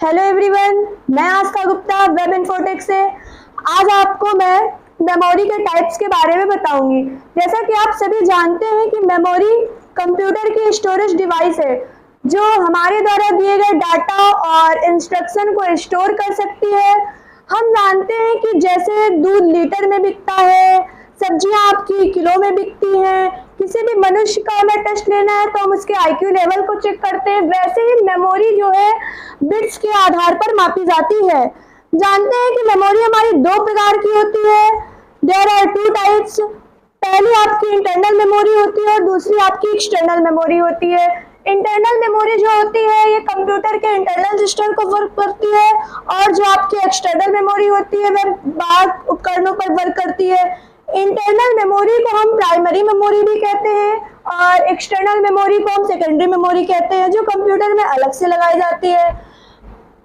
Hello everyone, मैं आस्था Gupta web infotech से। आज आपको मैं मेमोरी के टाइप्स के बारे में बताऊंगी। जैसा कि आप सभी जानते हैं कि मेमोरी कंप्यूटर की स्टोरेज डिवाइस है जो हमारे द्वारा दिए गए डाटा और इंस्ट्रक्शन को स्टोर कर सकती है। हम जानते हैं कि जैसे दूध लीटर में बिकता है, सब्जियां आपकी किलो में बिकती हैं, किसी भी मनुष्य का हमें टेस्ट लेना है तो हम उसके आईक्यू लेवल को चेक करते हैं, वैसे ही मेमोरी जो है बिट्स के आधार पर मापी जाती है। जानते हैं कि मेमोरी हमारी दो प्रकार की होती है। There are two types. पहली आपकी इंटरनल मेमोरी होती है और दूसरी आपकी एक्सटर्नल मेमोरी होती है। इंटरनल मेमोरी जो होती है ये कंप्यूटर के इंटरनल सिस्टम को वर्क करती है और जो आपकी एक्सटर्नल मेमोरी होती है वह बाहर उपकरणों पर वर्क करती है। इंटरनल मेमोरी को हम प्राइमरी मेमोरी भी कहते हैं और एक्सटर्नल मेमोरी को हम सेकेंडरी मेमोरी कहते हैं, जो कंप्यूटर में अलग से लगाई जाती है।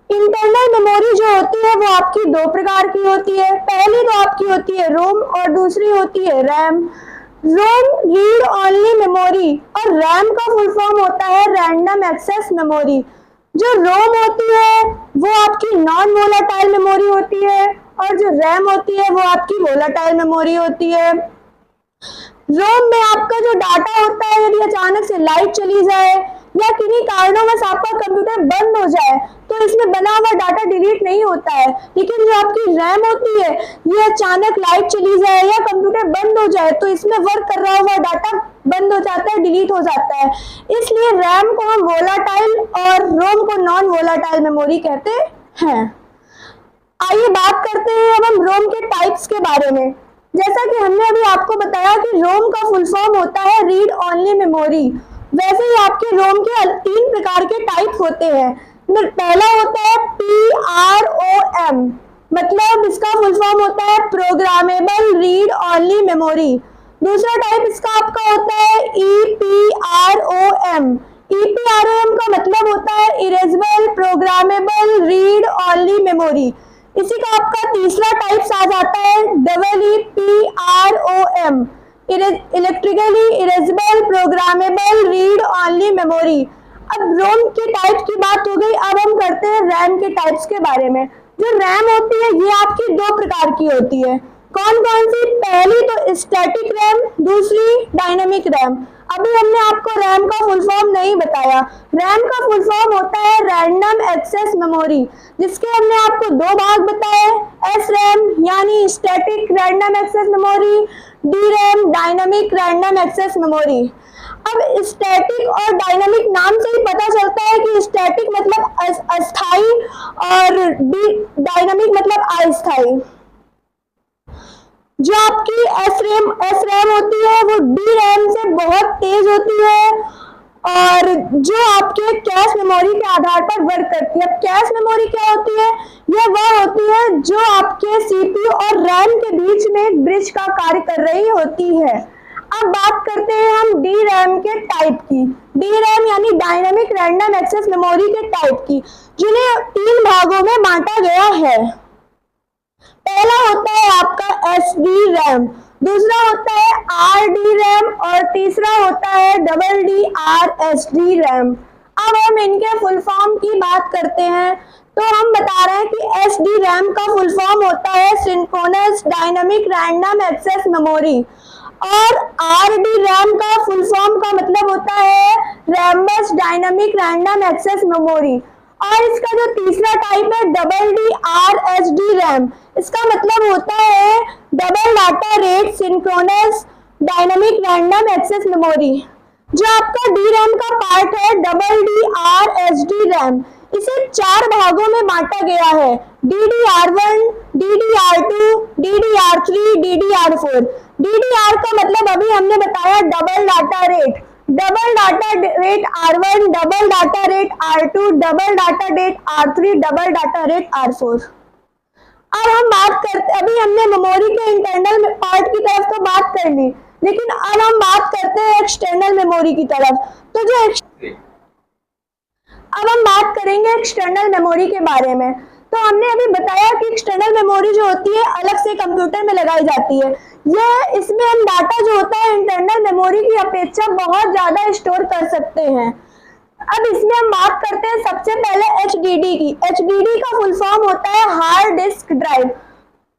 इंटरनल मेमोरी जो होती है वो आपकी दो प्रकार की होती है। पहली तो आपकी होती है रोम और दूसरी होती है रैम। रोम रीड ओनली मेमोरी और रैम का फुल फॉर्म होता है रैंडम एक्सेस मेमोरी। जो रोम होती है वो आपकी नॉन वोलाटाइल मेमोरी होती है और जो रैम होती है वो आपकी वोलाटाइल मेमोरी होती है। रोम में आपका जो डाटा होता है, यदि अचानक से लाइट चली जाए या किन्हीं कारणों में आपका कंप्यूटर बंद हो जाए तो इसमें बना हुआ डाटा डिलीट नहीं होता है। लेकिन जो आपकी रैम होती है, ये अचानक लाइट चली जाए या कंप्यूटर बंद हो जाए तो इसमें वर्क कर रहा हुआ डाटा बंद हो जाता है, डिलीट हो जाता है। इसलिए रैम को हम वोलाटाइल और रोम को नॉन वोलाटाइल मेमोरी कहते हैं। आइए बात करते हैं अब हम रोम के टाइप्स के बारे में। जैसा कि हमने अभी आपको बताया कि रोम का फुल फॉर्म होता है रीड ओनली मेमोरी, वैसे ही आपके रोम के तीन प्रकार के टाइप होते हैं। पहला होता है PROM, मतलब इसका फुल फॉर्म होता है प्रोग्रामेबल रीड ओनली मेमोरी। दूसरा टाइप इसका आपका होता है EPROM। EPROM का मतलब होता है erasable programmable read only memory. इसी का आपका तीसरा टाइप आ जाता है EEPROM, electrically erasable programmable read only memory. अब रोम के टाइप की बात हो गई, अब हम करते हैं रैम के टाइप्स के बारे में। जो रैम होती है ये आपकी दो प्रकार की होती है। कौन कौन सी? पहली तो स्टैटिक रैम, दूसरी डायनामिक रैम। अभी हमने आपको रैम का फुल फॉर्म नहीं बताया। रैम का फुल फॉर्म होता है रैंडम एक्सेस मेमोरी, जिसके हमने आपको दो भाग बताए, SRAM यानी static random access memory, DRAM dynamic random access memory. अब स्टैटिक और डायनामिक नाम से ही पता चलता है कि स्टैटिक मतलब अस्थाई और डायनामिक मतलब अस्थाई। जो आपकी SRAM होती है वो DRAM से बहुत तेज होती है और जो आपके कैश मेमोरी के आधार पर वर्क करती है। अब कैश मेमोरी क्या होती है? यह वह होती है जो आपके CPU और RAM के बीच में एक ब्रिज का कार्य कर रही होती है। अब बात करते हैं हम DRAM के टाइप की। DRAM यानी डायनामिक रैंडम एक्सेस मेमोरी के टाइप की, जिन्हें तीन भागों में बांटा गया है। पहला होता है आपका SDRAM, दूसरा होता है RDRAM और तीसरा होता है DDR/SDRAM। अब हम इनके फुल फॉर्म की बात करते हैं तो हम बता रहे हैं कि SDRAM का फुल फॉर्म होता है synchronous dynamic random access memory और RDRAM का फुल फॉर्म का मतलब होता है Rambus dynamic random access memory. और इसका जो तीसरा टाइप है DDR/SDRAM, इसका मतलब होता है double data rate synchronous dynamic random access memory. जो आपका DRAM का पार्ट है DDR/SDRAM, इसे चार भागों में बांटा गया है, DDR1, DDR2, DDR3, DDR4। DDR का मतलब अभी हमने बताया double data rate R1, double data rate R2, double data rate R3, double data rate R4। अब हम बात करते, अभी हमने मेमोरी के इंटरनल पार्ट की तरफ तो बात कर ली, लेकिन अब हम बात करते हैं एक्सटर्नल मेमोरी की तरफ। तो अब हम बात करेंगे एक्सटर्नल मेमोरी के बारे में। तो हमने अभी बताया कि एक्सटर्नल मेमोरी जो होती है अलग से कंप्यूटर में लगाई जाती है। इसमें हम डाटा जो होता है इंटरनल मेमोरी की अपेक्षा बहुत ज्यादा स्टोर कर सकते हैं। अब इसमें हम बात करते हैं सबसे पहले HDD की। HDD का फुल फॉर्म होता है हार्ड डिस्क ड्राइव,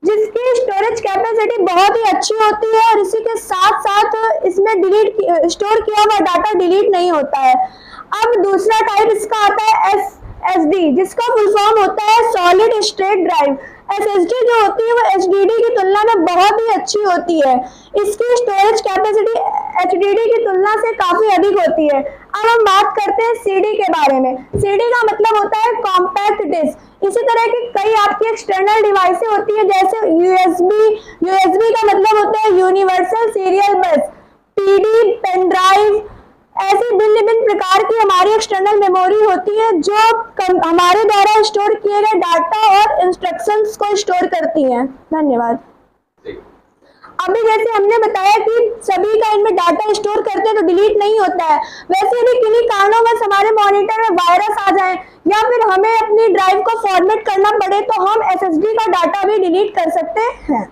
जिसकी स्टोरेज कैपेसिटी बहुत ही अच्छी होती है और इसी के साथ साथ इसमें स्टोर किया हुआ डाटा डिलीट नहीं होता है। अब दूसरा टाइप इसका आता है SSD, जिसका फुल फॉर्म होता है सॉलिड स्टेट ड्राइव। SSD जो होती है वो HDD की तुलना में बहुत ही अच्छी होती है। इसकी स्टोरेज कैपेसिटी HDD की तुलना से काफी अधिक होती है। अब हम बात करते हैं CD के बारे में। CD का मतलब होता है कॉम्पैक्ट डिस्क। इसी तरह की कई आपकी एक्सटर्नल डिवाइसें होती है, जैसे USB का मतलब होता है universal serial bus, PD, pen drive, ऐसी भिन्न भिन्न प्रकार की हमारी एक्सटर्नल मेमोरी होती है जो हमारे द्वारा स्टोर किए गए डाटा और इंस्ट्रक्शंस को स्टोर करती हैं। धन्यवाद। अभी जैसे हमने बताया कि सभी का इनमें डाटा स्टोर करते हैं तो डिलीट नहीं होता है, वैसे यदि किन्हीं कारणों हमारे मॉनिटर में वायरस आ जाए या फिर हमें अपनी ड्राइव को फॉर्मेट करना पड़े तो हम SSD का डाटा भी डिलीट कर सकते हैं।